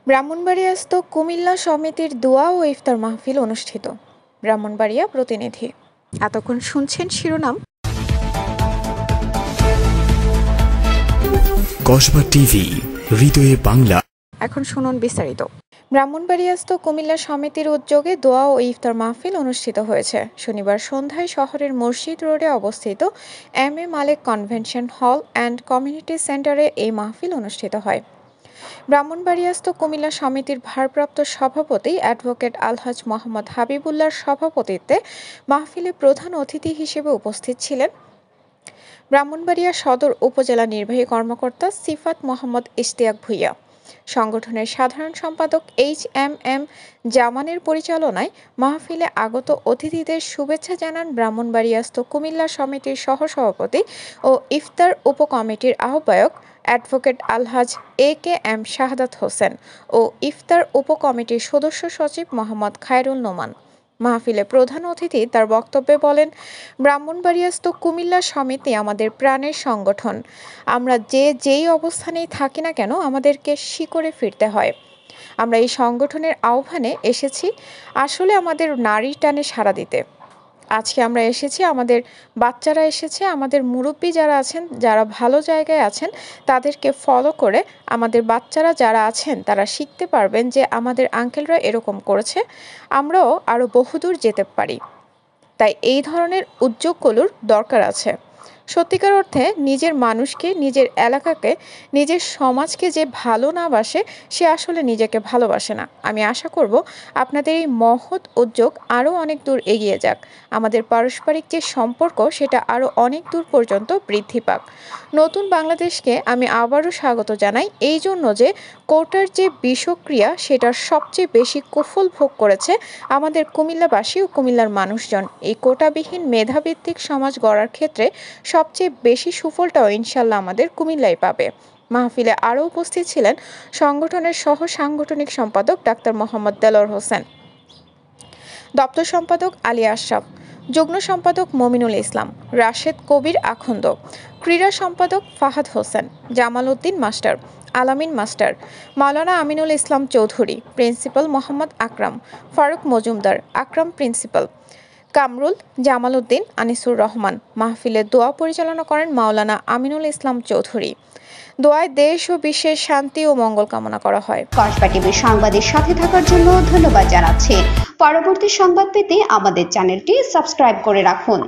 ব্রাহ্মণবাড়িয়াস্থ কুমিল্লা সমিতির দোয়া ও ইফতার মাহফিল অনুষ্ঠিত। ব্রাহ্মণবাড়িয়া প্রতিনিধি। এতক্ষণ শুনছেন শিরোনাম। কসবা টিভি, হৃদয়ে বাংলা। এখন শুনুন বিস্তারিত। ব্রাহ্মণবাড়িয়াস্থ কুমিল্লা সমিতির উদ্যোগে দোয়া ও ইফতার মাহফিল অনুষ্ঠিত হয়েছে। শনিবার সন্ধ্যায় শহরের মসজিদ রোডে অবস্থিত M A. Malek convention hall and community সেন্টারে এই মাহফিল অনুষ্ঠিত হয়। ব্রাহ্মণবাড়িয়াস্থ কুমিল্লা সমিতির ভারপ্রাপ্ত সভাপতি অ্যাডভোকেট আলহাজ মোহাম্মদ হাবিবুল্লাহর সভাপতিত্বে মাহফিলে প্রধান অতিথি হিসেবে উপস্থিত ছিলেন ব্রাহ্মণবাড়িয়া সদর উপজেলা নির্বাহী কর্মকর্তা সিফাত মোহাম্মদ ইশতিয়াক ভূঁইয়া। সংগঠনের সাধারণ সম্পাদক এইচ.এম.এম. জামানের পরিচালনায় মাহফিলে আগত অতিথিদের শুভেচ্ছা জানান ব্রাহ্মণবাড়িয়াস্থ কুমিল্লা সমিতির সহসভাপতি ও ইফতার উপকমিটির আহ্বায়ক অ্যাডভোকেট আলহাজ এ.কে.এম. শাহাদাত হোসেন ও ইফতার উপকমিটির সদস্য সচিব মোহাম্মদ খায়রুল নোমান। মাহফিলে প্রধান অতিথি তার বক্তব্যে বলেন, ব্রাহ্মণবাড়িয়াস্থ কুমিল্লা সমিতি আমাদের প্রাণের সংগঠন। আমরা যেই অবস্থানেই থাকি না কেন, আমাদেরকে শিকড়ে ফিরতে হয়। আমরা এই সংগঠনের আহ্বানে এসেছি আসলে আমাদের নারীর টানে সাড়া দিতে। আজকে আমরা এসেছি, আমাদের বাচ্চারা এসেছে, আমাদের মুরব্বী যারা আছেন, যারা ভালো জায়গায় আছেন, তাদেরকে ফলো করে আমাদের বাচ্চারা যারা আছেন তারা শিখতে পারবেন যে আমাদের আঙ্কেলরা এরকম করেছে, আমরাও আরও বহুদূর যেতে পারি। তাই এই ধরনের উদ্যোগগুলোর দরকার আছে। সত্যিকার অর্থে নিজের মানুষকে, নিজের এলাকাকে, নিজের সমাজকে যে ভালো না বাসে সে আসলে নিজেকে ভালোবাসে না। আমি আশা করব আপনাদের এই মহৎ উদ্যোগ আরও অনেক দূর এগিয়ে যাক। আমাদের পারস্পরিক যে সম্পর্ক সেটা আরও অনেক দূর পর্যন্ত বৃদ্ধি পাক। নতুন বাংলাদেশকে আমি আবারও স্বাগত জানাই, এই জন্য যে কোটার যে বিষক্রিয়া সেটার সবচেয়ে বেশি কুফল ভোগ করেছে আমাদের কুমিল্লাবাসী ও কুমিল্লার মানুষজন। এই কোটাবিহীন মেধাভিত্তিক সমাজ গড়ার ক্ষেত্রে সবচেয়ে বেশি সুফলটাও ইনশাল্লাহ আমাদের কুমিল্লায় পাবে। মাহফিলে আরও উপস্থিত ছিলেন সংগঠনের সহ সাংগঠনিক সম্পাদক ডাক্তার মোহাম্মদ দেলোয়ার হোসেন, দপ্তর সম্পাদক আলী আশরাফ, যুগ্ম সম্পাদক মমিনুল ইসলাম, রাশেদ কবির আখন্দ, ক্রীড়া সম্পাদক ফাহাদ হোসেন, জামাল উদ্দিন মাস্টার, আলামিন মাস্টার, মাওলানা আমিনুল ইসলাম চৌধুরী, প্রিন্সিপাল মোহাম্মদ আকরাম, ফারুক মজুমদার, আকরাম প্রিন্সিপাল, কামরুল, জামাল উদ্দিন, আনিসুর রহমান। মাহফিলে দোয়া পরিচালনা করেন মাওলানা আমিনুল ইসলাম চৌধুরী। দোয়ায় দেশ ও বিশ্বের শান্তি ও মঙ্গল কামনা করা হয়। কসবা টিভির সংবাদের সাথে থাকার জন্য ধন্যবাদ জানাচ্ছি। পরবর্তী সংবাদ পেতে আমাদের চ্যানেলটি সাবস্ক্রাইব করে রাখুন।